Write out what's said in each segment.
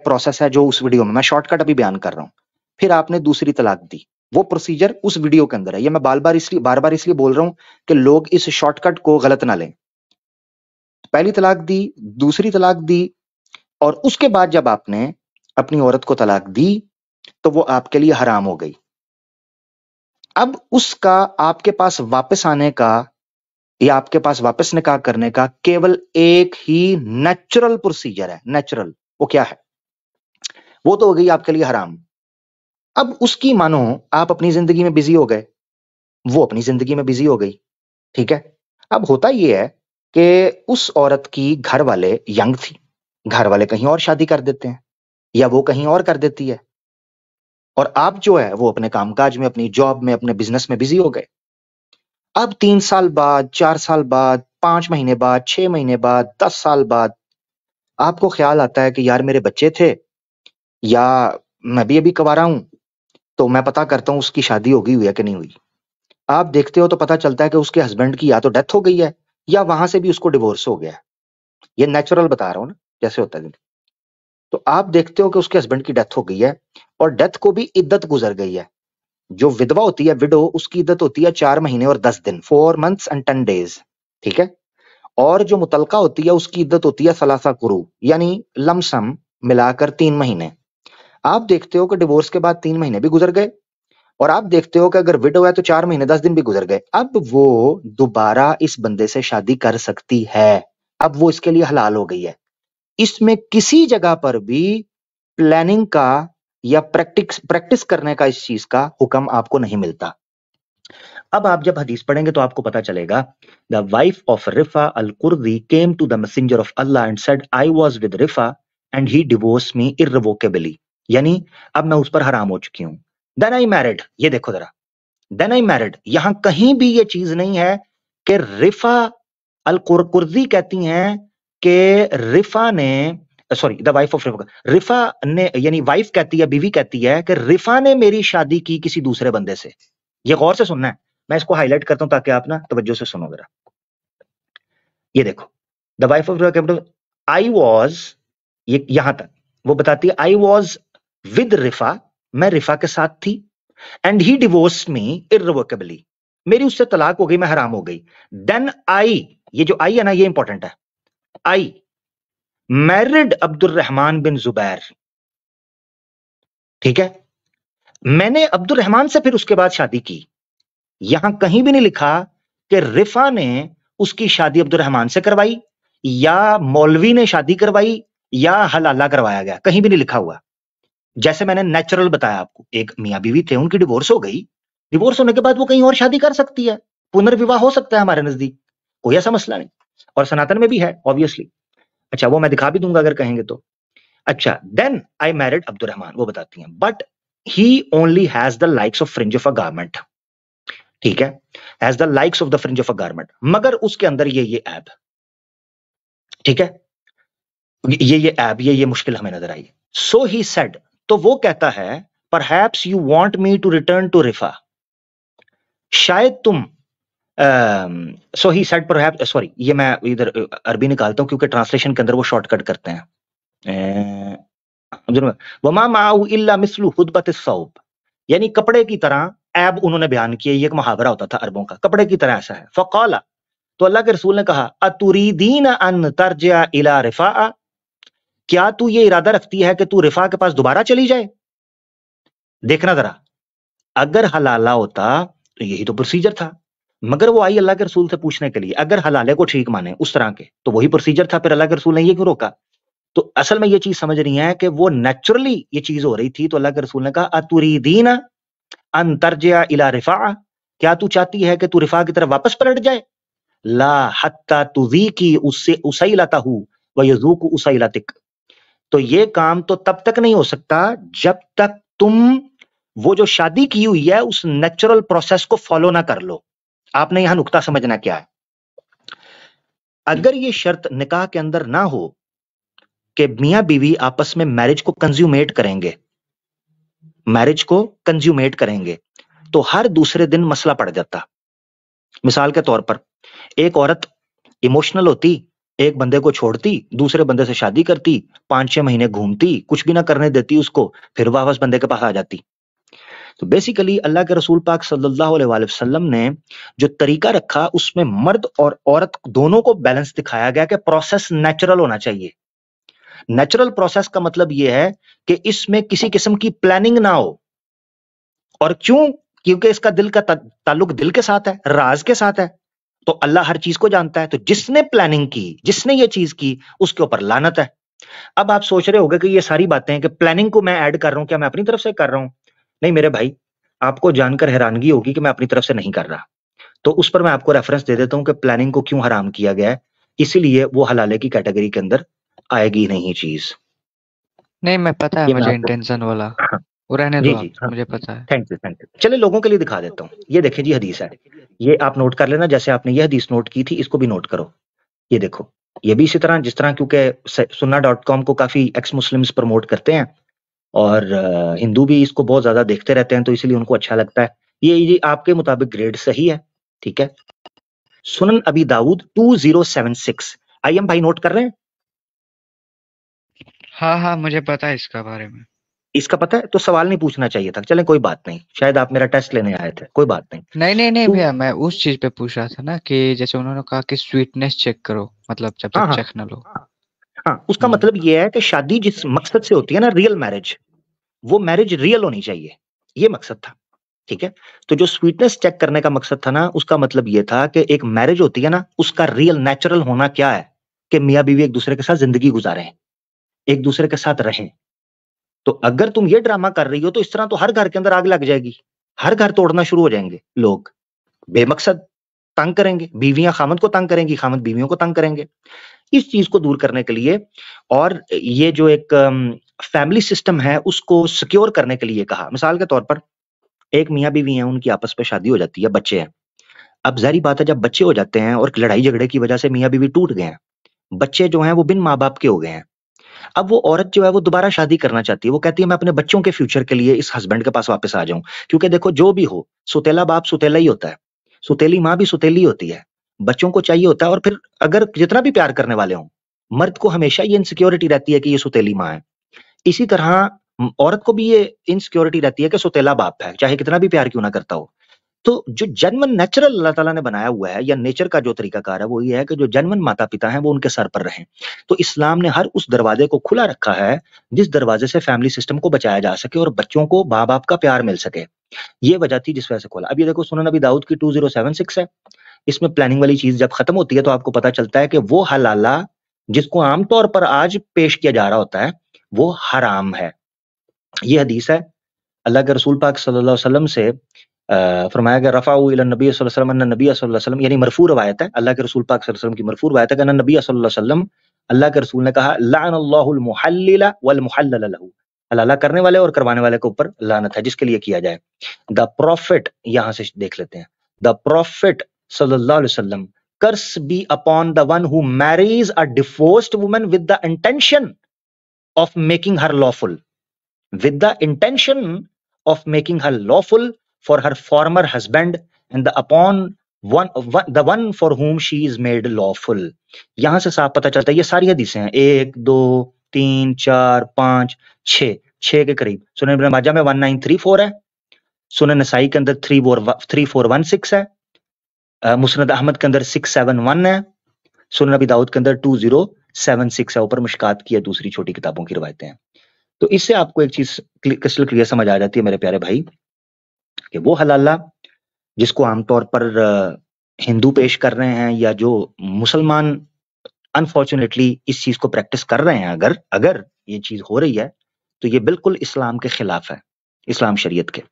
Process है जो उस वीडियो में, मैं शॉर्टकट अभी बयान कर रहा हूं। फिर आपने दूसरी तलाक दी, वो प्रोसीजर उस वीडियो के अंदर है। ये मैं बार बार इसलिए बोल रहा हूं कि लोग इस शॉर्टकट को गलत ना लें। पहली तलाक दी, दूसरी तलाक दी, और उसके बाद जब आपने अपनी औरत को तलाक दी तो वो आपके लिए हराम हो गई। अब उसका आपके पास वापस आने का या आपके पास वापस निकाह करने का केवल एक ही नेचुरल प्रोसीजर है। नेचुरल वो क्या है? वो तो हो गई आपके लिए हराम। अब उसकी मानो आप अपनी जिंदगी में बिजी हो गए, वो अपनी जिंदगी में बिजी हो गई, ठीक है। अब होता यह है कि उस औरत की घर वाले यंग थी, घर वाले कहीं और शादी कर देते हैं या वो कहीं और कर देती है, और आप जो है वो अपने कामकाज में, अपनी जॉब में, अपने बिजनेस में बिजी हो गए। अब 3 साल बाद, 4 साल बाद, 5 महीने बाद, 6 महीने बाद, 10 साल बाद आपको ख्याल आता है कि यार मेरे बच्चे थे, या मैं भी अभी कुंवारा हूं, तो मैं पता करता हूं उसकी शादी हो गई हुई है कि नहीं हुई। आप देखते हो तो पता चलता है कि उसके हस्बैंड की या तो डेथ हो गई है या वहां से भी उसको डिवोर्स हो गया है। ये नेचुरल बता रहा हूं ना, जैसे होता है। तो आप देखते हो कि उसके हस्बैंड की डेथ हो गई है और डेथ को भी इद्दत गुजर गई है। जो विधवा होती है, विडो, उसकी इद्दत होती है 4 महीने और 10 दिन, 4 months and 10 days, ठीक है। और जो मुतलका होती है उसकी इद्दत होती है सलासा कुरू, यानी लमसम मिलाकर 3 महीने। आप देखते हो कि डिवोर्स के बाद 3 महीने भी गुजर गए, और आप देखते हो कि अगर विडो है तो 4 महीने 10 दिन भी गुजर गए। अब वो दोबारा इस बंदे से शादी कर सकती है, अब वो इसके लिए हलाल हो गई है। इसमें किसी जगह पर भी प्लानिंग का या प्रैक्टिस करने का इस चीज का हुक्म आपको नहीं मिलता। अब आप जब हदीस पढ़ेंगे तो आपको पता चलेगा, the wife of Rifa al Kurdi came to the messenger of Allah and said I was with Rifa and he divorce me irrevocably, यानी अब मैं उस पर हराम हो चुकी हूं। देन आई मैरिड, ये देखो जरा, देन आई मैरिड, यहां कहीं भी ये चीज नहीं है कि रिफा अल कुर्दी कहती हैं कि रिफा ने, सॉरी, द वाइफ ऑफ रिफा, रिफा ने, यानी वाइफ कहती है, बीवी कहती है कि रिफा ने मेरी शादी की किसी दूसरे बंदे से। ये गौर से सुनना है, मैं इसको हाईलाइट करता हूं ताकि आप ना तवज्जो से सुनो जरा। ये देखो, the wife of रिफा, I was, ये यहां तक वो बताती है, आई वॉज विद रिफा, मैं रिफा के साथ थी, एंड ही डिवोर्स मी इररिवोकेबली, मेरी उससे तलाक हो गई, मैं हराम हो गई। देन आई, ये जो आई है ना, ये इंपॉर्टेंट है, आई मैरिड अब्दुल रहमान बिन जुबैर, ठीक है। मैंने अब्दुल रहमान से फिर उसके बाद शादी की। यहां कहीं भी नहीं लिखा कि रिफा ने उसकी शादी अब्दुल रहमान से करवाई, या मौलवी ने शादी करवाई, या हलाला करवाया गया, कहीं भी नहीं लिखा हुआ। जैसे मैंने नेचुरल बताया आपको, एक मियां बीवी थे, उनकी डिवोर्स हो गई, डिवोर्स होने के बाद वो कहीं और शादी कर सकती है, पुनर्विवाह हो सकता है हमारे नजदीक, कोई ऐसा मसला नहीं, और सनातन में भी है ऑब्वियसली। अच्छा, वो मैं दिखा भी दूंगा अगर कहेंगे तो। अच्छा, then I married Abdul Rahman, वो बताती हैं, but he only has the likes of fringe of a garment, ठीक है, has the likes of the fringe of a garment, मगर उसके अंदर ये ऐब, ठीक है, ये ऐब, ये मुश्किल हमें नजर आई। सो ही सेड, तो वो कहता है, perhaps you want me to return to Rifa, शायद तुम, so he said perhaps, sorry, ये मैं इधर अरबी निकालता हूं क्योंकि ट्रांसलेशन के अंदर वो शॉर्टकट करते हैं। वमा माउ इल्ला मिस्लु हुदबत सौब, यानी कपड़े की तरह ऐब उन्होंने बयान किया, ये एक मुहावरा होता था अरबों का, कपड़े की तरह ऐसा है। फकाला, तो अल्लाह के रसूल ने कहा, अतुरीदीन अन तरजिया इला रिफा, क्या तू ये इरादा रखती है कि तू रिफा के पास दोबारा चली जाए? देखना जरा, अगर हलाला होता तो यही तो प्रोसीजर था, मगर वो आई अल्लाह के रसूल से पूछने के लिए, अगर हलाले को ठीक माने उस तरह के तो वही प्रोसीजर था, फिर अल्लाह के रसूल ने ये क्यों रोका? तो असल में ये चीज समझ रही है कि वो नेचुरली ये चीज हो रही थी, तो अल्लाह के रसूल ने कहा, अतुरीदीन अन तरजिया इला रिफा, क्या तू चाहती है कि तू रिफा की तरफ वापस पलट जाए? ला हत्ता तुज़ीकी उससे उसैलतहु व यज़ूकु उसैलतिक, तो ये काम तो तब तक नहीं हो सकता जब तक तुम वो जो शादी की हुई है उस नेचुरल प्रोसेस को फॉलो ना कर लो। आपने यहां नुक्ता समझना क्या है, अगर ये शर्त निकाह के अंदर ना हो कि मियां बीवी आपस में मैरिज को कंज्यूमेट करेंगे, मैरिज को कंज्यूमेट करेंगे, तो हर दूसरे दिन मसला पड़ जाता। मिसाल के तौर पर एक औरत इमोशनल होती एक बंदे को छोड़ती, दूसरे बंदे से शादी करती, 5-6 महीने घूमती, कुछ भी ना करने देती उसको, फिर वापस बंदे के पास आ जाती। तो बेसिकली अल्लाह के रसूल पाक सल्लल्लाहु अलैहि वसल्लम ने जो तरीका रखा, उसमें मर्द और औरत दोनों को बैलेंस दिखाया गया कि प्रोसेस नेचुरल होना चाहिए। नेचुरल प्रोसेस का मतलब यह है कि इसमें किसी किस्म की प्लानिंग ना हो। और क्यों? क्योंकि इसका दिल का ताल्लुक दिल के साथ है, राज के साथ है। तो अल्लाह हर चीज को जानता है। तो जिसने प्लानिंग की, जिसने ये चीज की, उसके ऊपर लानत है। अब आप सोच रहे होगे कि ये सारी बातें कि प्लानिंग को मैं ऐड कर रहा हूं, क्या मैं अपनी तरफ से कर रहा हूं? नहीं मेरे भाई, आपको जानकर हैरानगी होगी कि मैं अपनी तरफ से नहीं कर रहा। तो उस पर मैं आपको रेफरेंस दे देता हूं कि प्लानिंग को क्यों हराम किया गया है। इसीलिए वो हलाले की कैटेगरी के अंदर आएगी नहीं चीज। नहीं, मैं पता है ये मैं मुझे आपको इंटेंशन वाला। हाँ, वो रहने दो जी आप, जी हाँ, मुझे पता है। Thank you thank you. चलिए लोगों के लिए दिखा देता हूँ। ये देखिए जी हदीस है, ये आप नोट कर लेना। जैसे आपने ये हदीस नोट की थी, इसको भी नोट करो। ये देखो, ये भी इसी तरह, जिस तरह क्योंकि सुन्ना.com को काफी एक्स मुस्लिम्स प्रमोट करते हैं और हिंदू भी इसको बहुत ज्यादा देखते रहते हैं, तो इसलिए उनको अच्छा लगता है। ये आपके मुताबिक ग्रेड सही है, ठीक है। सुनन अबी दाऊद 2076। आईएम भाई नोट कर रहे हैं? हाँ हाँ, मुझे पता है इसका बारे में। इसका पता है तो सवाल नहीं पूछना चाहिए था। चलें कोई बात नहीं, शायद आप मेरा टेस्ट लेने आए थे, कोई बात नहीं। नहीं नहीं नहीं टू भैया, मैं उस चीज पे पूछ रहा था ना कि जैसे उन्होंने कहा कि स्वीटनेस चेक करो, मतलब जब हाँ तक हाँ चख ना लो। हाँ, उसका हम्म। मतलब ये है कि शादी जिस मकसद से होती है ना, रियल मैरिज, वो मैरिज रियल होनी चाहिए। ये मकसद था, ठीक है। तो जो स्वीटनेस चेक करने का मकसद था ना, उसका मतलब ये था कि एक मैरिज होती है ना, उसका रियल नेचुरल होना क्या है कि मियाँ बीवी एक दूसरे के साथ जिंदगी गुजारें, एक दूसरे के साथ रहें। तो अगर तुम ये ड्रामा कर रही हो, तो इस तरह तो हर घर के अंदर आग लग जाएगी, हर घर तोड़ना शुरू हो जाएंगे लोग, बेमकसद तंग करेंगे, बीवियां खामद को तंग करेंगी, खामद बीवियों को तंग करेंगे। इस चीज को दूर करने के लिए और ये जो एक फैमिली सिस्टम है उसको सिक्योर करने के लिए कहा। मिसाल के तौर पर एक मियाँ बीवी हैं, उनकी आपस में शादी हो जाती है, बच्चे हैं। अब जाहिर बात है, जब बच्चे हो जाते हैं और लड़ाई झगड़े की वजह से मियाँ बीवी टूट गए हैं, बच्चे जो हैं वो बिन माँ बाप के हो गए हैं। अब वो औरत जो है वो दोबारा शादी करना चाहती है। वो कहती है मैं अपने बच्चों के फ्यूचर के लिए इस हस्बैंड के पास वापस आ जाऊं। क्योंकि देखो जो भी हो, सुतेला बाप सुतेला ही होता है, सुतेली माँ भी सुतेली होती है। बच्चों को चाहिए होता है। और फिर अगर जितना भी प्यार करने वाले हों, मर्द को हमेशा ये इनसिक्योरिटी रहती है कि ये सुतेली माँ है। इसी तरह औरत को भी ये इनसिक्योरिटी रहती है कि सुतेला बाप है, चाहे कितना भी प्यार क्यों ना करता हो। तो जो जन्मन नेचुरल अल्लाह ताला ने बनाया हुआ है, या नेचर का जो तरीकाकार है, वो ये है कि जो जन्मन माता पिता हैं वो उनके सर पर रहें। तो इस्लाम ने हर उस दरवाजे को खुला रखा है जिस दरवाजे से फैमिली सिस्टम को बचाया जा सके और बच्चों को माँ बाप का प्यार मिल सके। ये वजह थी जिस वजह से खोला। अब ये देखो, सुनन नबी दाऊद की 2076 है। इसमें प्लानिंग वाली चीज जब खत्म होती है तो आपको पता चलता है कि वो हलाला जिसको आमतौर पर आज पेश किया जा रहा होता है, वो हराम है। ये हदीस है, अल्लाह के रसूल पाक सल्लल्लाहु अलैहि वसल्लम से फरमाया गया, रफ़ाउ इला नबी सल्लल्लाहु अलैहि वसल्लम, अन्ना नबी सल्लल्लाहु अलैहि वसल्लम, यानी मरफू रवायत है, अल्लाह के रसूल पाक सल्लल्लाहु अलैहि वसल्लम की मरफू रवायत है कि अन्ना नबी सल्लल्लाहु अलैहि वसल्लम, अल्लाह के रसूल ने कहा, लअनल्लाहुल मुहल्लिला वल मुहल्लल लहू, हलाला करने वाले और करवाने वाले के ऊपर लानत है, जिसके लिए किया जाए। द प्रॉफिट, यहां से देख लेते हैं, द प्रॉफिट सल्लल्लाहु अलैहि वसल्लम, curse be upon the one who marries a divorced woman with the intention of making her lawful, with the intention of making her lawful for her former husband and the upon the one for whom she is made lawful। यहां से साफ पता चलता है, ये सारी हदीसें हैं, 1 2 3 4 5 6, 6 के करीब। सुनन इब्न माजा में 1934 है, सुनन नसाई के अंदर 3416 है, मुस्नद अहमद के अंदर 671 है, सुनन अबी दाऊद के अंदर 2076 है। ऊपर मुश्कात की है, दूसरी छोटी किताबों की रिवायतें हैं। तो इससे आपको एक चीज क्रिस्टल क्लियर समझ आ जाती है मेरे प्यारे भाई, कि वो हलाला जिसको आमतौर पर हिंदू पेश कर रहे हैं, या जो मुसलमान अनफॉर्चुनेटली इस चीज को प्रैक्टिस कर रहे हैं, अगर अगर ये चीज हो रही है, तो ये बिल्कुल इस्लाम के खिलाफ है, इस्लाम शरीयत के।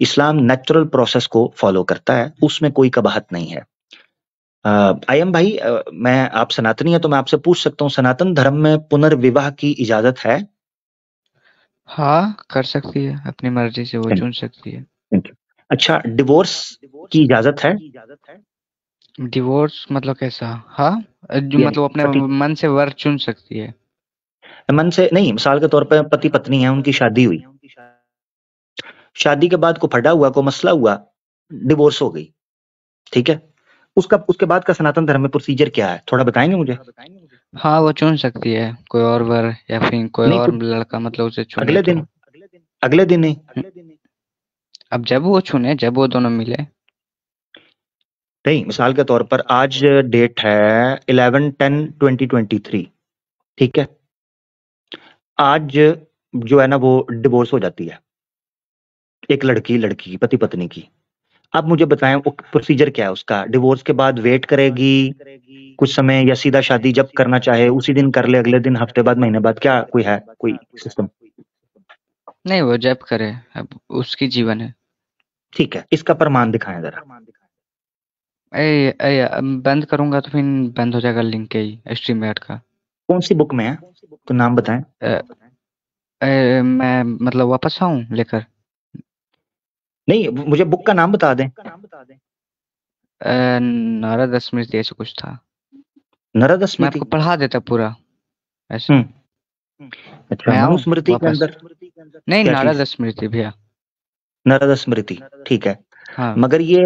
इस्लाम नेचुरल प्रोसेस को फॉलो करता है, उसमें कोई कबाहत नहीं है। आयम भाई, मैं आप सनातनी है तो मैं आपसे पूछ सकता हूँ, सनातन धर्म में पुनर्विवाह की इजाजत है? हाँ, कर सकती है, अपनी मर्जी से वो Thank चुन सकती है। you। अच्छा, डिवोर्स की इजाजत है? डिवोर्स मतलब कैसा? हाँ, जो यानी मतलब अपने पति, मन से वर चुन सकती है। मन से नहीं, मिसाल के तौर पे पति पत्नी है, उनकी शादी हुई, शादी के बाद को फटा हुआ, को मसला हुआ, डिवोर्स हो गई, ठीक है। उसका उसके बाद का सनातन धर्म में प्रोसीजर क्या है, थोड़ा बताएंगे मुझे? हाँ, वो चुन सकती है कोई और वर या फिर कोई नहीं, और कुछ लड़का मतलब उसे चुने अगले तो। दिन, अगले दिन नहीं। अब जब वो चुने, जब वो दोनों मिले। नहीं, मिसाल के तौर पर आज डेट है 11/10/2023, ठीक है। आज जो है ना वो डिवोर्स हो जाती है, एक लड़की लड़की की, पति पत्नी की। आप मुझे बताएं वो प्रोसीजर क्या है उसका? डिवोर्स के बाद वेट करेगी कुछ समय, या सीधा शादी जब करना चाहे उसी दिन कर ले, अगले दिन, हफ्ते बाद, महीने बाद, क्या कोई है कोई सिस्टम? नहीं, वो जब करे, अब उसकी जीवन है। ठीक है, इसका प्रमाण दिखाएं जरा। बंद करूंगा तो फिर बंद हो जाएगा लिंक के ही स्ट्रीम ऐड का। कौन सी बुक में है, तो नाम बताएं। अ, मैं मतलब वापस आऊं लेकर। नहीं, मुझे बुक का नाम बता दें। नारद स्मृति ऐसे कुछ था। नरद मैं स्मृति। आपको पढ़ा देता पूरा ऐसे। हम्म। अच्छा, मैं आऊं मनुस्मृति के वापस। अंदर नहीं, क्या नारद चीज? स्मृति भैया। नरद स्मृति, ठीक है। हाँ, मगर ये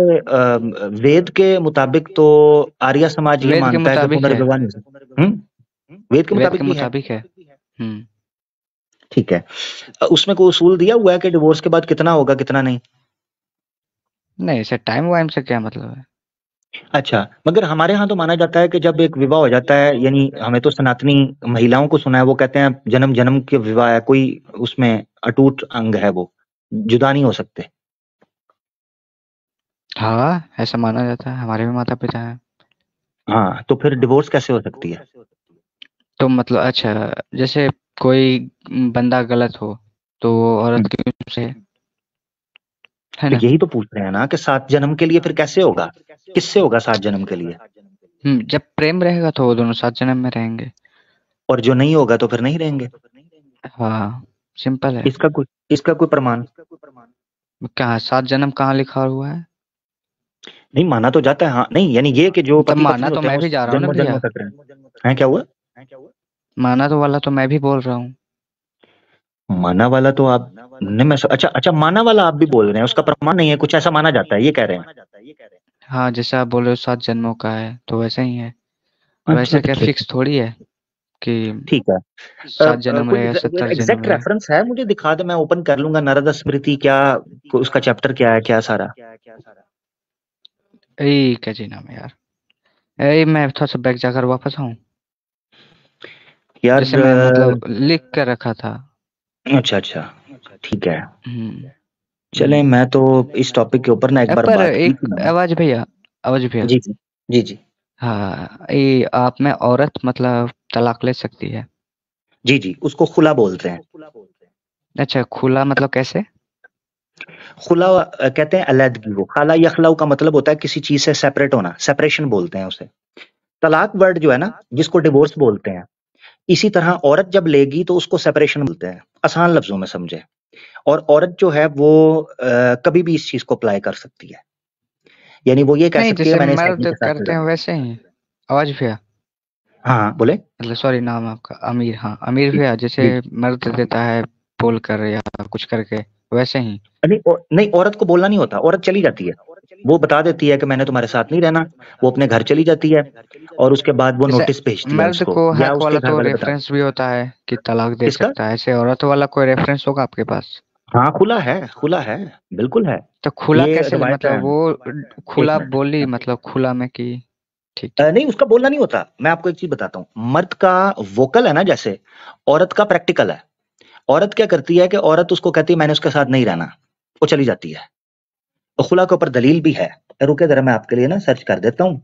वेद के मुताबिक तो आर्य समाज ये वेद के मानता है कि मुताबिक है। पुनर्विवाह नहीं हो सकता। वेद के वेद मुताबिक के भी है। मुताबिक है। हम्म। ठीक है। उसमें कोई उसूल दिया हुआ है कि डिवोर्स के बाद कितना होगा कितना नहीं? नहीं, इसे टाइम वाइम से क्या मतलब है? अच्छा, मगर हमारे यहाँ तो माना जाता है कि जब एक विवाह हो जाता है, यानी हमें तो सनातनी महिलाओं को सुना है, वो कहते हैं जन्म जन्म के विवाह है, कोई उसमें अटूट अंग है, वो जुदा नहीं हो सकते। हाँ, ऐसा माना जाता है, हमारे भी माता पिता हैं। हाँ, तो फिर डिवोर्स कैसे हो सकती है? तो मतलब अच्छा, जैसे कोई बंदा गलत हो तो वो औरत हम्म, क्यों से, है तो ना? यही तो पूछ रहे हैं ना कि 7 जन्म के लिए फिर कैसे होगा? किससे होगा 7 जन्म के लिए? जब प्रेम रहेगा तो वो दोनों साथ जन्म में रहेंगे। और जो नहीं होगा तो फिर नहीं रहेंगे। हाँ, सिंपल है। इसका कोई प्रमाण? कहाँ सात जन्म कहाँ लिखा हुआ है? नहीं, माना तो जाता है, हाँ। नहीं, यानी ये कि जो मतलब पति पत्नी माना तो होते हैं मैं वो भी जा रहा हूँ ना जन्मों जन्मों भैया। तक रहे हैं, क्या हुआ? माना तो वाला तो मैं भी बोल रहा हूँ। माना वाला तो आप, नहीं, मैं अच्छा अच्छा, माना वाला आप भी बोल रहे हैं, उसका प्रमाण नहीं है, कुछ ऐसा माना जाता है, ये कह रहे हैं? हाँ, जैसे आप बोल रहे हो सात जन्मों का है तो वैसा ही है। अच्छा, वैसा क्या ठीक। फिक्स थोड़ी है कि ठीक है। सात जन्म कोई रहेगा, 70 जन्म एग्जैक्ट रहेगा। रेफरेंस है मुझे दिखा दे, मैं ओपन कर लूंगा नारद स्मृति, क्या उसका चैप्टर क्या है, क्या सारा? क्या जी नाम है यार। मैं थोड़ा सा बैग जाकर वापस आऊँ। यार जैसे मैं मतलब लिख कर रखा था। अच्छा अच्छा, ठीक है। हम्म। चलें, हम्म। मैं तो इस टॉपिक के ऊपर ना एक बार पर बात की एक थी मैंने। आवाज भैया, आवाज भैया। जी जी, जी जी, हाँ, ये आप में औरत मतलब तलाक ले सकती है? जी जी, उसको खुला बोलते हैं। अच्छा, खुला मतलब कैसे? खुला कहते हैं अलैदगी को। खाला यखलाऊ का मतलब होता है किसी चीज से सेपरेट होना, सेपरेशन बोलते हैं उसे। तलाक वर्ड जो है ना, जिसको डिवोर्स बोलते हैं, इसी तरह औरत जब लेगी तो उसको सेपरेशन बोलते हैं, आसान लफ्जों में समझे। और औरत जो है वो कभी भी इस चीज को अप्लाई कर सकती है, यानी वो ये कह नहीं, सकती है जैसे मैंने इस आदमी मर्द के साथ नहीं करते हैं रहना। वैसे ही। आवाज भैया, हाँ हाँ, बोले। मतलब सॉरी, नाम आपका अमीर? हाँ, अमीर जी भैया, जैसे जी। मर्द देता है बोल कर या कुछ करके, वैसे ही। नहीं नहीं, औरत को बोलना नहीं होता, औरत चली जाती है। वो बता देती है कि मैंने तुम्हारे साथ नहीं रहना, वो अपने घर चली जाती है, और उसके बाद वो जैसे नोटिस भेजती है मर्द उसको, को या हक उसके वाला घर तो वाले बता रेफरेंस भी होता है कि तलाक दे किसका? सकता है, ऐसे औरत वाला कोई रेफरेंस होगा आपके पास? हाँ, खुला है, खुला है, बिल्कुल है। तो खुला ये कैसे रिवायत है। मतलब वो एक खुला मिनट। बोली मतलब खुला में कि? ठीक ठीक। नहीं, उसका बोलना नहीं होता। मैं आपको एक चीज बताता हूँ, मर्द का वोकल है ना जैसे, औरत का प्रैक्टिकल है। औरत क्या करती है कि औरत उसको कहती है मैंने उसके साथ नहीं रहना, वो चली जाती है। तो खुला के ऊपर दलील भी है। रुके जरा, मैं आपके लिए ना सर्च कर देता हूँ।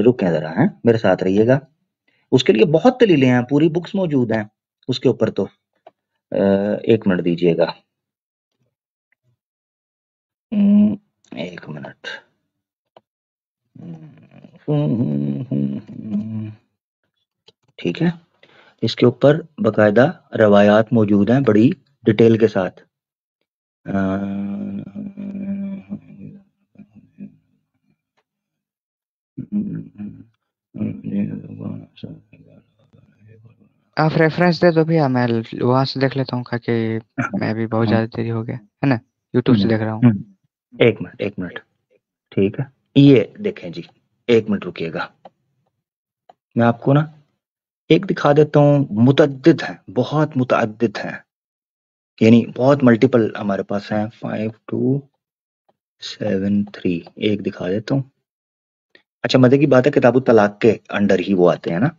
रुके जरा, हैं, मेरे साथ रहिएगा। उसके लिए बहुत दलीलें हैं, पूरी बुक्स मौजूद हैं उसके ऊपर तो। 1 मिनट दीजिएगा। 1 मिनट। ठीक है, इसके ऊपर बकायदा रवायात मौजूद हैं बड़ी डिटेल के साथ। अ, आप रेफरेंस दे दो भैया, मैं वहां से देख लेता हूँ खाके। मैं भी बहुत हाँ, ज्यादा देरी हो गया है ना, यूट्यूब से हम्म, देख रहा हूँ। 1 मिनट, 1 मिनट। ठीक है, ये देखें जी, 1 मिनट रुकिएगा। मैं आपको ना एक दिखा देता हूँ, मुतअद्दिद है, बहुत मुतअद्दिद है, यानी बहुत मल्टीपल हमारे पास है। 5273 एक दिखा देता हूँ। अच्छा मजे की बात है किताबुत तलाक के अंडर ही वो आते हैं ना।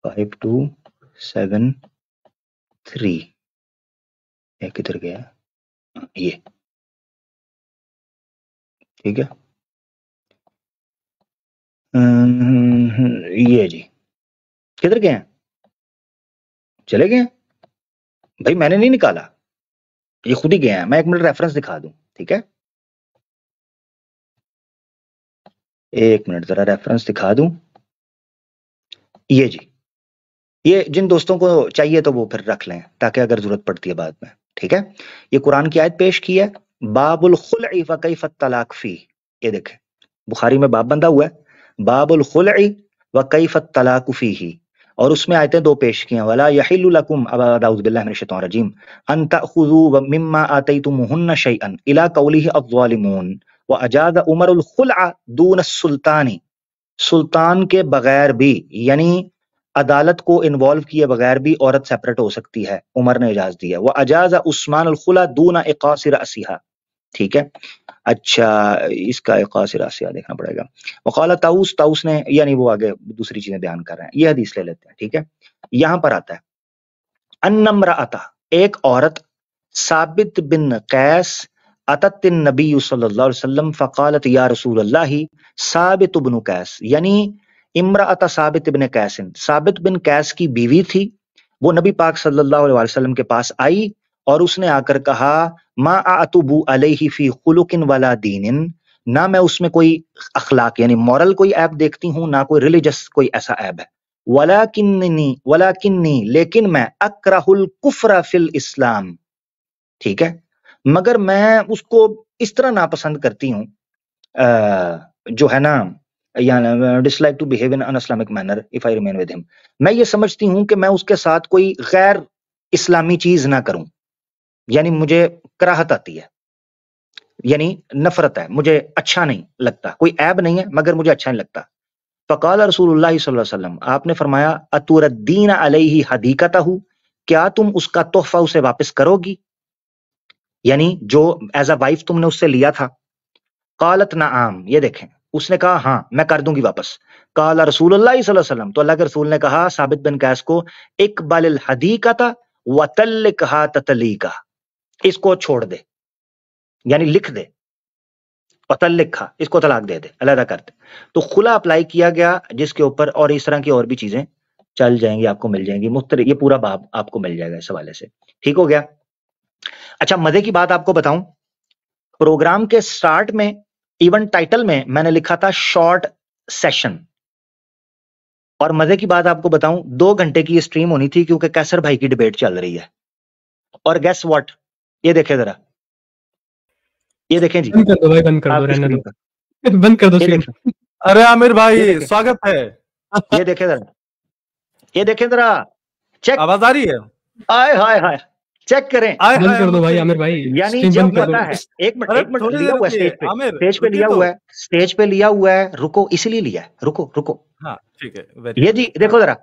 5273 ये किधर गया? ये ठीक है। ये जी किधर गए हैं? चले गए? भाई मैंने नहीं निकाला, ये खुद ही गए हैं। मैं एक मिनट रेफरेंस दिखा दूं, ठीक है? एक मिनट जरा रेफरेंस दिखा दूं। ये जी, ये जिन दोस्तों को चाहिए तो वो फिर रख लें ताकि अगर जरूरत पड़ती है बाद में, ठीक है? ये कुरान की आयत पेश की है, बाबुल खुलई व कैफ तलाक फी। ये देखें बुखारी में बाब बंधा हुआ है, बाबुल खुलई व कैफ तलाक फीही, और उसमें आयतें दो पेश की हैं। वला यहिल्लु लकुम अऊज़ु बिल्लाहि मिनश शैतानिर रजीम अन तअखुज़ू मिम्मा आतैतुमुहुन्ना शैअन इला कौलिहि अज़्ज़ालिमून व अजाज़ उमरुल खुलअ दून सुल्तानी। सुल्तान के बगैर भी, यानी अदालत को इन्वॉल्व किए बगैर भी औरत सेपरेट हो सकती है, उमर ने इजाजत दी है। वह अजाज़ उस्मान अल खुला दूना इक़ासिर असिहा, ठीक है? अच्छा इसका इक़ासिर असिहा देखना पड़ेगा। वक़ाला ताऊस, ताऊस ने, यानी वो आगे दूसरी चीजें बयान कर रहे हैं। ये हदीस ले लेते हैं, ठीक है? यहां पर आता है अन्नम्राअता, एक औरत, साबित बिन कैस अतत नबी सल्लल्लाहु अलैहि वसल्लम फ़क़ालत या रसूलल्लाह साबित बिन कैस, यानी इम्राअता साबित बिन कैसिन, साबित बिन कैस की बीवी थी। वो नबी पाक सल्लल्लाहु अलैहि वसल्लम के पास आई और उसने आकर कहा मा अतुबु अलैहि फी खुलुकिन वला दीनिन, ना मैं उसमें कोई अखलाक यानी मॉरल कोई ऐप देखती हूं, ना कोई रिलीजियस कोई ऐसा ऐप है। वलाकिन्नी लेकिन मैं अकरहुल कुफ्र फिल इस्लाम, ठीक है? मगर मैं उसको इस तरह नापसंद करती हूँ, जो है ना, dislike to behave in un Islamic manner if I remain with him. मैं ये समझती हूँ कि मैं उसके साथ कोई गैर इस्लामी चीज ना करूं, यानी मुझे कराहत आती है, यानी नफरत है, मुझे अच्छा नहीं लगता। कोई ऐब नहीं है मगर मुझे अच्छा नहीं लगता। फ़क़ाल रसूलुल्लाह सल्लल्लाहु अलैहि वसल्लम, आपने फरमाया अतुरद्दीन अलैहि हदीकतहु, क्या तुम उसका तोहफा उसे वापस करोगी, यानी जो एज अ वाइफ तुमने उससे लिया था। कालत नआम, ये देखें उसने कहा हाँ मैं कर दूंगी वापस। काला रसूलुल्लाह सल्लल्लाहु अलैहि वसल्लम, तो अल्लाह के रसूल ने कहा साबित बिन कैस को, इकबल हदीकता व तल्लिकहा ततलीका, इसको छोड़ दे, यानी लिख दे, पतल लिखा, इसको तलाक दे दे, अलहदा कर दे। तो खुला अप्लाई किया गया जिसके ऊपर, और इस तरह की और भी चीजें चल जाएंगी, आपको मिल जाएंगी मुख्तलिफ, ये पूरा बाब आपको मिल जाएगा इस हवाले से, ठीक हो गया? अच्छा मजे की बात आपको बताऊं, प्रोग्राम के स्टार्ट में इवन टाइटल में मैंने लिखा था शॉर्ट सेशन, और मजे की बात आपको बताऊं 2 घंटे की ये स्ट्रीम होनी थी क्योंकि कैसर भाई की डिबेट चल रही है। और गेस व्हाट, ये देखें जरा, ये देखें जी, बंद कर दो भाई, बंद कर दो, आपकी रहने स्क्रीन दो, पर, बंद कर दो ये स्ट्रीम। देखें, अरे आमिर ये भाई देखें, स्वागत है। ये देखें जरा, ये देखें जरा, चेक, आवाज आ रही है? आय हाय हाय, चेक करें। आय बंद हाय कर दो भाई, मुझे- आमिर भाई यानी स्ट्रीम जब बंद कर दो। पता है, एक मिनट अरे एक मिनट, थोड़ी लिया देर हुआ है रुकिए, स्टेज पे, आमिर स्टेज पे रुकिए लिया तो। हुआ है, स्टेज पे लिया हुआ है, रुको इसलिए लिया है, रुको रुको, हाँ ठीक है, वेरी ये जी देखो जरा,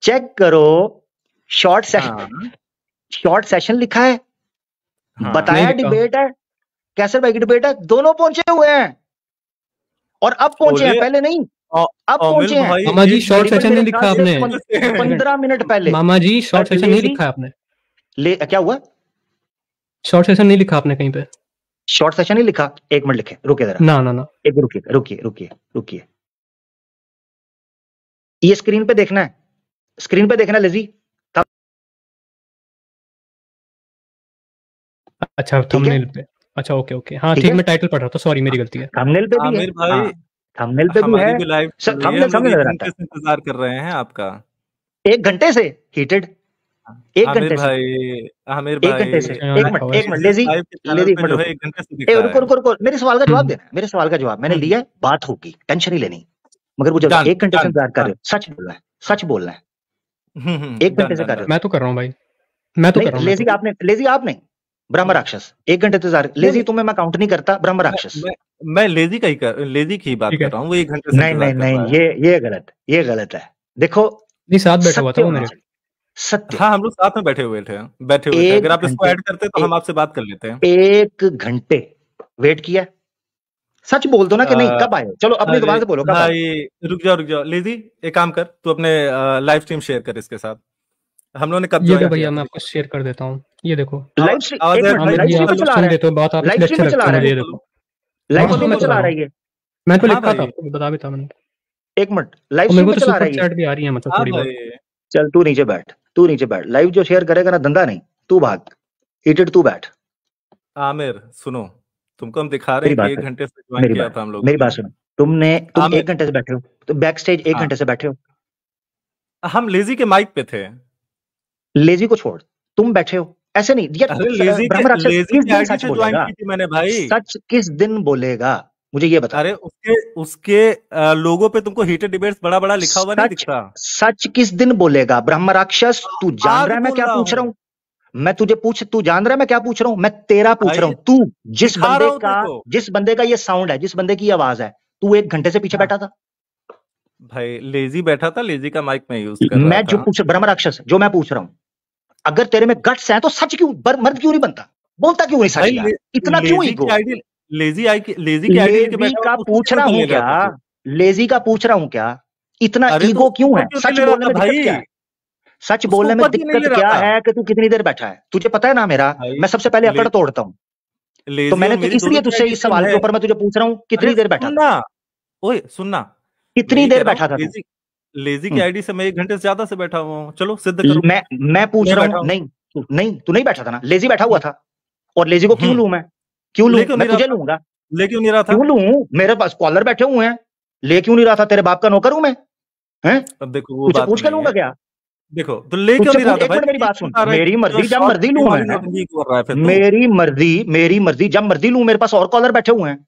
चेक करो, शॉर्ट सेशन, हाँ शॉर्ट सेशन लिखा है, हाँ बताया नहीं लिखा। डिबेट है, कैसर भाई की डिबेट है, दोनों पहुंचे हुए हैं, और अब पहुंचे हैं, बोलिए पहले नहीं, अब अमिल पहुंचे हैं। भाई मामा जी एक शॉर्ट करीबन सेशन मेरे नहीं लिखा ख्याल से आपने। 15 मिनट पहले। मामा जी शॉर्ट सेशन नहीं लेजी लिखा आपने, ले, क्या हुआ? शॉर्ट सेशन नहीं लिखा आपने कहीं पे। शॉर्ट सेशन ही लिखा, एक मिनट लिखे, रुके जरा, ना ना ना, एक रुकिए रुकिए रुकिए रुकिए, ये स्क्रीन पे देखना है, स्क्रीन पे देखना लेजी, अच्छा थंबनेल पे, अच्छा ओके ओके, हाँ ठीक, मैं टाइटल पढ़ रहा था, सॉरी मेरी गलती है। थंबनेल पे भी है, आमिर भाई थंबनेल पे भी हमारी है, भी लाइव चल रही है, थंबनेल हम लोग सामने 1 नजर आता घंटे है, से इंतजार कर रहे हैं आपका। 1 घंटे से हीटेड, 1 आमिर घंटे से, भाई आमिर 1 भाई घंटे से, यहाँ एक लिखा हुआ मिनट है। लेजी, लाइव के चैनल लेजी एक पे मिनट जो रुको, है 1 घंटे से ए दिख रहा रुको है। रुको रुको, मेरे सवाल का जवाब देना, मेरे सवाल का जवाब मैंने लिया है, बात होगी, टेंशन नहीं लेनी, मगर वो जब डन 1 घंटे से डन इंतजार कर रहे हो, सच बोलना है, सच बोलना है, 1 डन घंटे से डन कर रहे हो, मैं तो कर रहा हूँ भाई, मैं तो कर रहा नहीं हूँ, लेजी आपने, लेजी आपने, ब्रह्म राक्षस 1 घंटे इंतजार। लेजी तुम्हें मैं काउंट नहीं करता, ब्रह्म राक्षस। मैं लेजी की बात ठीक कर है। रहा हूँ, वो 1 घंटे से नहीं इंतजार नहीं कर रहा नहीं, है। ये गलत है। देखो नहीं, साथ बैठा हुआ था सत्य वो होना मेरे। चाहिए, सत्य। हाँ, हम लोग साथ में बैठे हुए थे। एक अगर आप इसको घंटे ऐड करते तो हम आपसे बात कर लेते हैं। 1 घंटे वेट किया। सच बोल दो ना कि नहीं, अ, कब आए? चलो अपनी अरे जुबान से बोलो, कब आए? भाई रुक जाओ। लेजी एक काम कर, तू अपने लाइव स्ट्रीम शेयर कर इसके साथ। हम लोगों ने कब ये ज्वाइन दो किया भैया, था? मैं आपको शेयर कर देता हूँ, ये देखो। लाइव स्ट्रीम, आवाज एक है मिनट, भाई, आमिर लाइव जी, स्ट्रीम आप पे चला सुन रहा है, लेते हो बात, आप लाइव इसलिए स्ट्रीम अच्छे पे लगते चला हो रहा मुझे, है, ये देखो। लाइव हाँ, स्ट्रीम मैं पे चला चला रहा रहा हूँ। है ये। मैं तो हाँ लिखा था भाई। आपको, बता भी था मैंने। एक मिनट, लाइव और मेरे स्ट्रीम को पे तो चला सुपर रहा है ये। चैट भी आ रही है, मतलब हाँ थोड़ी बहुत। भाई। चल तू नीचे बैठ, तू नीचे बैठ। लाइव जो शेयर करेगा ना, धंधा नहीं, तू भाग। इटेड तू बैठ। आमिर सुनो, तुमको हम दिखा रहे मेरी हैं कि बात 1 सुनो, घंटे से ज्वाइन किया था हम लोगों मेरी ने। बात सुनो। तुम आमिर 1 घंटे से बैठे हो, तो बैक स्टेज 1 हाँ, घंटे से बैठे हो। हम लेजी के माइक पे थे। लेजी को छोड़, तुम बैठे हो। ऐसे नहीं यार, अरे ब्रह्म राक्षस लेजी किस के दिन आईडी सच से ज्वाइन बोलेगा? की थी मैंने भाई। सच किस दिन बोलेगा, मुझे ये बता। अरे उसके लोगो पे तुमको हीटेड डिबेट्स बड़ा बड़ा लिखा हुआ नहीं सच दिखता? सच किस दिन बोलेगा ब्रह्म राक्षस? तू जान आज रहा है मैं बोल क्या रहा पूछ रहा हूँ हूँ? मैं तुझे तू जान रहा है मैं क्या पूछ रहा हूँ? मैं तेरा पूछ रहा भाई, हूँ। तू दिखा रहा हूँ तेरे को। जिस बंदे का ये साउंड है, जिस बंदे की ये आवाज है, तू 1 घंटे से पीछे हाँ बैठा था। भाई, लेजी बैठा था, लेजी का माइक मैं यूज कर रहा मैं जो था। पूछ ब्रह्म राक्षस, जो मैं पूछ रहा हूँ, अगर तेरे में गट्स है तो सच क्यों, मर्द क्यों नहीं बनता? बोलता क्यों नहीं सच भाई यार? इतना क्यों लेजी की ईगो? आईडी, लेजी की आईडी लेके लेजी बैठा हुआ का था, उसको पूछ क्यों रहा नहीं हूं ले रहा क्या? था तू? लेजी का पूछ रहा हूं क्या? इतना अरे तो ईगो उसके क्यों ऊपर है? क्यों नहीं सच ले रहा बोलने था में दिक्कत क्या भाई? है? सच उसके बोलने में ऊपर क्यों नहीं दिक्कत ले रहा क्या था है कि तू कितनी देर बैठा है? तुझे पता है ना मेरा, भाई? मैं सबसे पहले ले, अकड़ तोड़ता हूँ। तो लेजी और मैंने तो मेरी दोनों इसलिए की तुझसे आईडी इस सेम सवाल के है। ऊपर मैं तुझे पूछ रहा हूँ, अरे कितनी देर बैठा था? सुनना, ओए सुनना, मैं कितनी ये कह देर रहा बैठा हूँ था तू? लेजी की हम्म, आईडी से मैं 1 घंटे से ज्यादा से बैठा हुआ हूँ। चलो सिद्ध करो। मैं पूछ मैं रहा बैठा हूँ। हूँ। नहीं तू नहीं बैठा था ना, लेजी बैठा हुआ हम्म, था। और लेजी को क्यों हम्म, लूं मैं? क्यों लूं? ले क्यों मैं नहीं रहा तुझे था? लूंगा। ले क्यों नहीं रहा था? क्यों लूं? मेरे पास कॉलर बैठे हुए हैं। ले क्यों नहीं रहा था? तेरे बाप का नौकर हूं मैं? हैं? अब देखो वो तुझसे बात पूछ के नहीं लूंगा है। क्या? देखो तो ले क्यों तुझसे नहीं रहा पूछ, था एक भाई? मिनट तू मेरी ये बात क्यों सुन। बता रहा है मेरी कि जो मर्जी जब शॉर्ट मर्जी स्ट्रीम लूं वाली मैं। नौटंकी कर रहा है फिर तू? मेरी मर्जी जब मर्जी लूं। मेरे पास और कॉलर बैठे हुए हैं।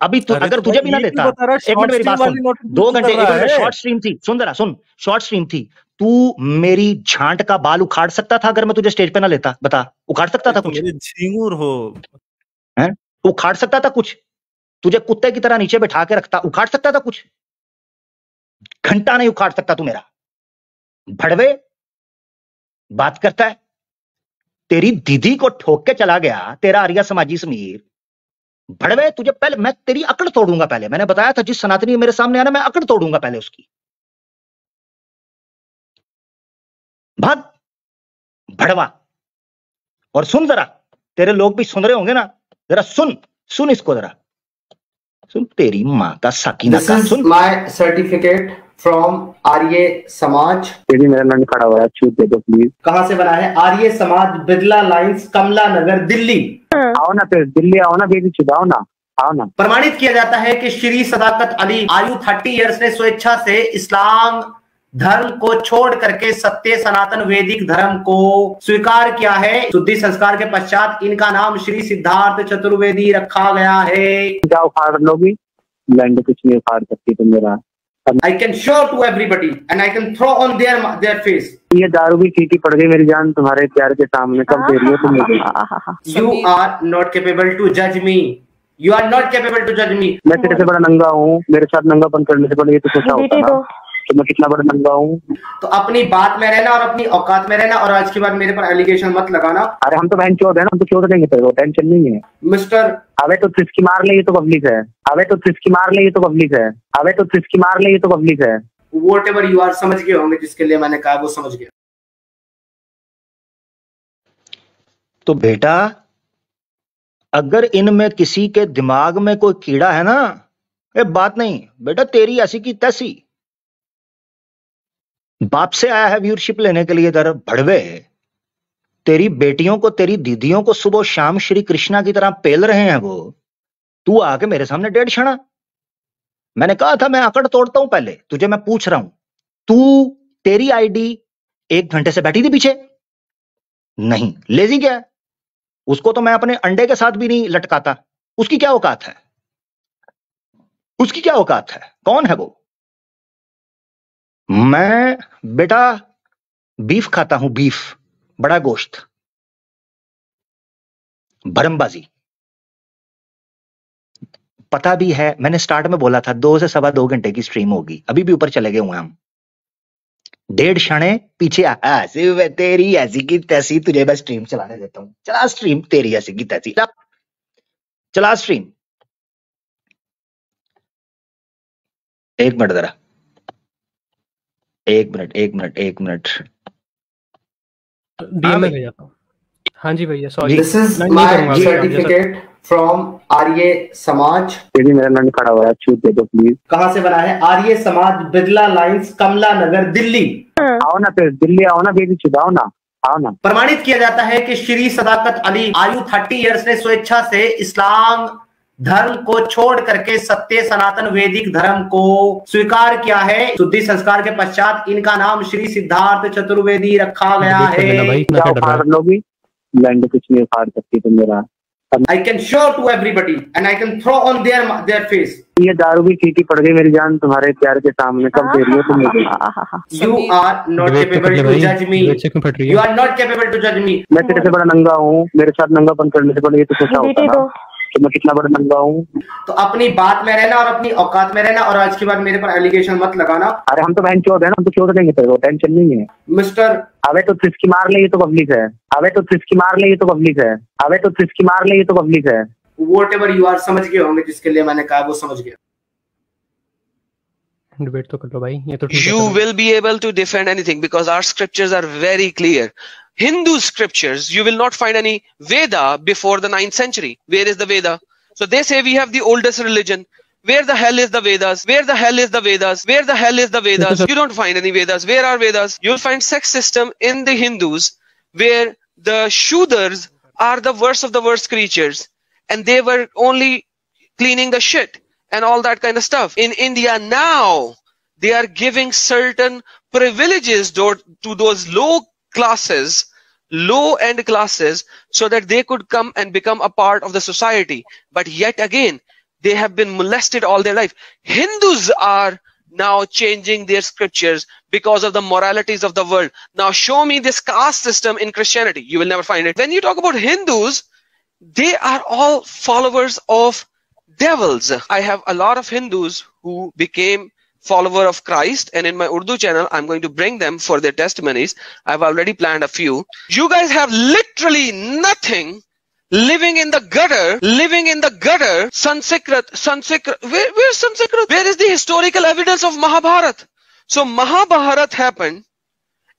अभी तू, अरे अगर तो तुझे भी भाई ना ये क्यों देता। बता रहा है एक मिनट शॉर्ट मेरी स्ट्रीम बात वाली सुन। नौटंकी 2 क्यों घंटे, कर 1 रहा मिनट है? शॉर्ट स्ट्रीम थी, सुन जरा सुन। शॉर्ट स्ट्रीम थी। तू मेरी झांट का बाल उखाड़ सकता था अगर मैं तुझे स्टेज पे ना लेता? बता, उखाड़ सकता भाई था तो कुछ? मेरे झिंगुर हो। है? उखाड़ सकता था कुछ? तुझे कुत्ते की तरह नीचे बैठा के रखता, उखाड़ सकता था कुछ? घंटा नहीं उखाड़ सकता तू मेरा। भड़वे बात करता है। तेरी दीदी को ठोक के चला गया तेरा आर्या समाजी समीर। भड़वे, तुझे पहले मैं तेरी अकड़ तोड़ूंगा। पहले मैंने बताया था, जिस सनातनी मेरे सामने आना, मैं अकड़ तोड़ूंगा पहले उसकी। भाग भड़वा। और सुन जरा, तेरे लोग भी सुन रहे होंगे ना, जरा सुन इसको जरा सुन। तेरी मां का साकीना दिस का इज सुन। My certificate from Arya Samaj. तेरी मेरा लंड खड़ा हुआ है, छूट दे दो प्लीज। कहां से बना है? आर्य समाज, बिरला लाइंस, कमला नगर, दिल्ली। आओ ना फिर दिल्ली आओ ना, बेबी चुदाओ ना, आओ ना। प्रमाणित किया जाता है कि श्री सदाकत अली आयु 30 इयर्स ने स्वेच्छा से इस्लाम धर्म को छोड़ करके सत्य सनातन वैदिक धर्म को स्वीकार किया है। शुद्धि संस्कार के पश्चात इनका नाम श्री सिद्धार्थ चतुर्वेदी रखा गया है। क्या उखाड़ लोगी? लैंड कुछ नहीं उखाड़ सकती तुम मेरा। I can show to everybody and I can throw on their face. ये दारू भी फीकी पड़ गई मेरी जान तुम्हारे प्यार के सामने। कब दे रही हो तुम मुझे? You are not capable to judge me. You are not capable to judge me. मैं तेरे से बड़ा नंगा हूँ, मेरे साथ नंगापन करने से पहले ये तो सोचा होता ना कि मैं कितना बड़ा नंगा हूँ। तो अपनी बात में रहना और अपनी औकात में रहना, और आज के बाद मेरे पर एलिगेशन मत लगाना। अरे हम तो बहन चोद है ना, हम तो चोद देंगे तेरे को, टेंशन नहीं है। मिस्टर, अबे तो तिसकी मार ले, ये तो पब्लिक है। अबे तो तिसकी मार ले, ये तो पब्लिक है। अबे तो तिसकी मार ले, ये तो पब्लिक है। whatever you are, समझ गए होंगे जिसके लिए मैंने कहा, वो समझ गया। तो बेटा, अगर इनमें किसी के दिमाग में कोई कीड़ा है ना, ये बात नहीं बेटा, तेरी ऐसी की तैसी। बाप से आया है व्यूअरशिप लेने के लिए इधर भड़वे। तेरी बेटियों को, तेरी दीदियों को सुबह शाम श्री कृष्णा की तरह पेल रहे हैं वो। तू आके मेरे सामने डेढ़ क्षणा। मैंने कहा था मैं आकड़ तोड़ता हूं। पहले तुझे मैं पूछ रहा हूं, तेरी आईडी 1 घंटे से बैठी थी पीछे? नहीं। लेजी क्या है? उसको तो मैं अपने अंडे के साथ भी नहीं लटकाता। उसकी क्या औकात है? उसकी क्या औकात है? कौन है वो? मैं बेटा बीफ खाता हूं, बीफ, बड़ा गोश्त। भरमबाजी। पता भी है, मैंने स्टार्ट में बोला था 2 से 2.25 घंटे की स्ट्रीम होगी, अभी भी ऊपर चले गए हुए हम। 1.5 क्षण पीछे ऐसे तेरी ऐसी की तैसी, तुझे मैं स्ट्रीम चलाने देता हूँ, चला स्ट्रीम तेरी ऐसी की तैसी, चला स्ट्रीम। 1 मिनट जरा, 1 मिनट। डीएम में भेजा था। हाँ जी भैया, sorry. This is my certificate from Arya Samaj. मेरा नाम खड़ा हुआ है, छूट दे दो प्लीज। कहाँ से बना है? आर्य समाज, बिरला लाइंस, कमला नगर, दिल्ली। आओ ना फिर, दिल्ली आओ ना, बेबी चुदाओ ना, आओ ना। प्रमाणित किया जाता है कि श्री सदाकत अली आयु 30 इयर्स ने स्वेच्छा से इस्लाम धर्म को छोड़ करके सत्य सनातन वैदिक धर्म को स्वीकार किया है। शुद्धि संस्कार के पश्चात इनका नाम श्री सिद्धार्थ चतुर्वेदी रखा गया है। क्या उखाड़ लोगी? लैंड कुछ नहीं उखाड़ सकती तुम मेरा। I can show to everybody and I can throw on their face. ये दारू भी फीकी पड़ गई मेरी जान तुम्हारे प्यार के सामने, कब दे रही हो तुम मुझे? You are not capable to judge me. You are not capable to judge me. मैं तेरे से बड़ा नंगा हूँ, मेरे साथ नंगापन करने से पहले ये तो सोचा होता ना कि मैं कितना बड़ा नंगा हूँ। तो अपनी बात में रहना और अपनी औकात में रहना, और आज के बाद मेरे पर एलिगेशन मत लगाना। अरे हम तो बहन चोद है ना, हम तो चोद देंगे तेरे को, टेंशन नहीं है। मिस्टर अबे तो तिसकी मार ले, ये तो पब्लिक है। अबे तो तिसकी मार ले, ये तो पब्लिक है। अबे तो तिसकी मार ले, ये तो पब्लिक है। Whatever you are, समझ गए होंगे जिसके लिए मैंने कहा, वो समझ गया। डिबेट तो कर लो भाई, ये तो ठीक है। You will be able to defend anything because our scriptures are very clear. Hindu scriptures, you will not find any Veda before the 9th century. Where is the Veda? So they say we have the oldest religion. Where the hell is the Vedas? Where the hell is the Vedas? Where the hell is the Vedas? You don't find any Vedas. Where are Vedas? You'll find sex system in the Hindus where the Shudras are the worst of the worst creatures and they were only cleaning the shit and all that kind of stuff. In India now, they are giving certain privileges to those low-end classes so that they could come and become a part of the society. But yet again, they have been molested all their life. Hindus are now changing their scriptures because of the moralities of the world. Now show me this caste system in Christianity. You will never find it. When you talk about Hindus, they are all followers of devils. I have a lot of Hindus who became follower of Christ, and in my Urdu channel I'm going to bring them for their testimonies. I've already planned a few. You guys have literally nothing, living in the gutter, Sanskrit. Where's Sanskrit? Where is the historical evidence of Mahabharata? So Mahabharata happened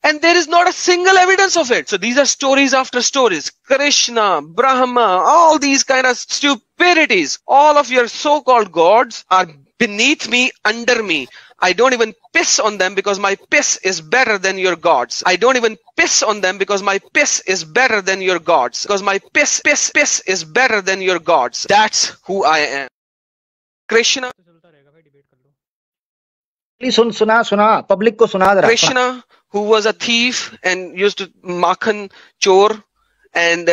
and there is not a single evidence of it. So these are stories after stories. Krishna, Brahma, all these kind of stupidities. All of your so-called gods are beneath me, under me. I don't even piss on them because my piss is better than your gods. I don't even piss on them because my piss is better than your gods. Because my piss is better than your gods. That's who I am. Krishna. सुना public को सुना जरा। Krishna, who was a thief and used to makhan chor, and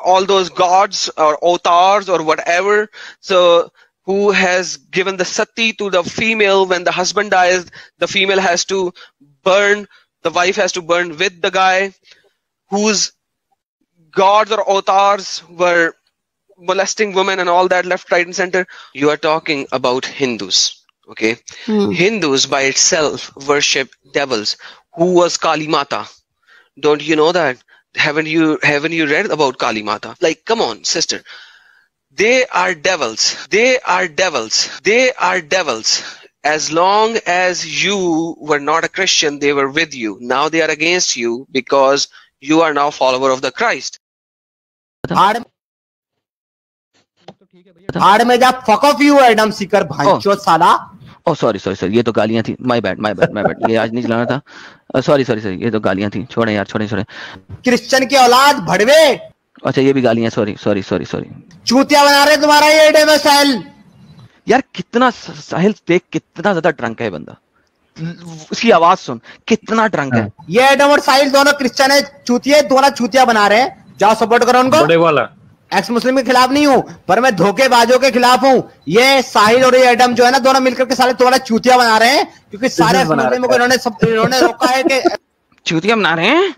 all those gods or avatars or whatever. So who has given the sati to the female when the husband dies, the female has to burn, the wife has to burn with the guy, whose gods or avatars were molesting women and all that left, right and center. You are talking about Hindus, okay? Hindus by itself worship devils. Who was Kali Mata? Don't you know that? Haven't you read about Kali Mata? Like, come on, sister. They are devils. They are devils. They are devils. As long as you were not a Christian, they were with you. Now they are against you because you are now follower of the Christ. भाड़ में जा, fuck off you एडम सीकर भाईचोद साला। Oh sorry ये तो गालियां थी। माय बैड ये आज नहीं चलाना था। सॉरी ये तो गालियां थी। छोड़े यार, छोड़े। क्रिश्चियन की औलाद भड़वे। अच्छा ये भी गालियां। सॉरी चूतिया बना रहे तुम्हारा ये एडम साहिल। यार कितना साहिल देख, कितना ज्यादा ड्रंक है बंदा। उसकी आवाज सुन, कितना ड्रंक है। ये एडम और साहिल दोनों क्रिश्चियन है, चूतिया दोनों चूतिया बना रहे हैं। जाओ सपोर्ट करो उनको। बड़े वाला एक्स मुस्लिम के खिलाफ नहीं हूं, पर मैं धोखेबाजों के खिलाफ हूं। ये साहिल और ये एडम जो है ना, दोनों मिलकर के साले तुम्हारा चूतिया बना रहे हैं, क्योंकि सारे मुस्लिमों को इन्होंने रोका है कि चूतिया बना रहे हैं।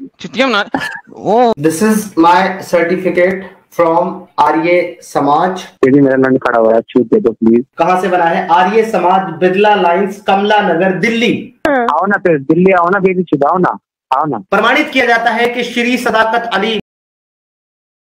This is my certificate from Arya Samaj. दीदी मेरा लंड खड़ा हुआ है, छूट दे दो प्लीज। कहाँ से बना है? आर्य समाज, बिरला लाइंस, कमला नगर, दिल्ली। आओ ना फिर दिल्ली आओ ना, बेबी चुदाओ ना, आओ ना। प्रमाणित किया जाता है कि श्री सदाकत अली